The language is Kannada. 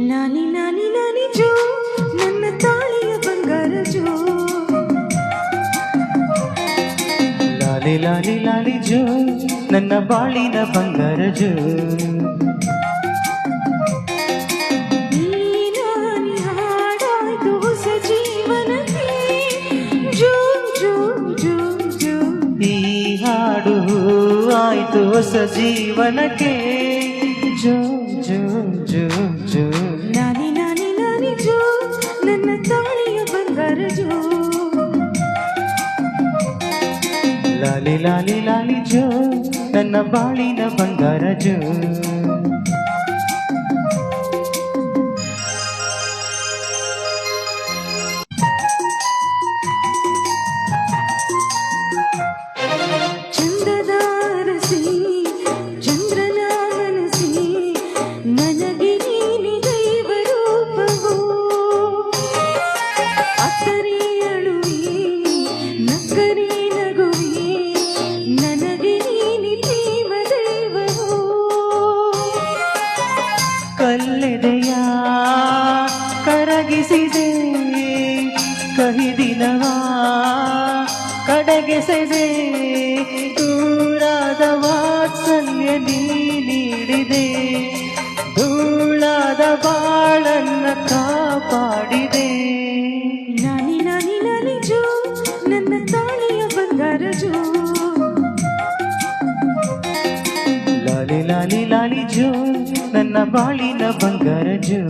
ನಾನಿ ನಾನಿ ನಾನಿ ಜೋ ನನ್ನ ತಾಳಿಯ ಬಂಗಾರ ಜೋ. ಲಾಲಿ ಲಾಲಿ ಲಾಲಿ ಜೋ ನನ್ನ ಬಾಳಿನ ಬಂಗಾರ ಜೋ. ಈ ನಾನಿ ಹಾಡಾಯ್ತು ಹೊಸ ಜೀವನಕ್ಕೆ ಜೋ ಜೋ ಜೋ ಜೋ. ಈ ಹಾಡು ಆಯ್ತು ಹೊಸ ಜೀವನಕ್ಕೆ ಜೋ ಜೋ ಜೋ ಜೋ. ನಾನಿ ನಾನಿ ನಾನಿ ಜೋ ನನ್ನ ತಾಳಿಯ ಬಂಗಾರ ಜೋ. ಲಾಲಿ ಲಾಲಿ ಲಾಲಿ ಜೋ ನನ್ನ ಬಾಳಿನ ಬಂಗಾರ ಜೋ. ಚಂದದಾರಸಿ ಚಂದ್ರನ ಮನಸಿ ನನಗೆ ನೀನಿ ದೈವ ರೂಪವು. ಅತ್ತರಿ ಅಳುವಿ ನಕ್ಕರಿ ನಗುವಿ ನನಗೆ ನೀನಿ ಪ್ರೇಮ ದೈವವು. ಕಲ್ಲೆದೆಯ ಕರಗಿಸಿದೆ ಕಹಿ ದಿನವ ಕಡೆಗೆಸೆದೆ. ದೂರಾದ ವಾತ್ಸಲ್ಯ ನೀ ನೀಡಿದೆ, ಧೂಳಾದ ಬಾಳನ್ನ ಕಾಪಾಡಿದೆ. ನಾನಿ ನಾನಿ ನಾನಿ ಜೋ ನನ್ನ ತಾಳಿಯ ಬಂಗಾರ ಜೋ. ಲಾಲಿ ಲಾಲಿ ಲಾಲಿ ಜೋ ನನ್ನ ಬಾಳಿನ ಬಂಗಾರ ಜೋ.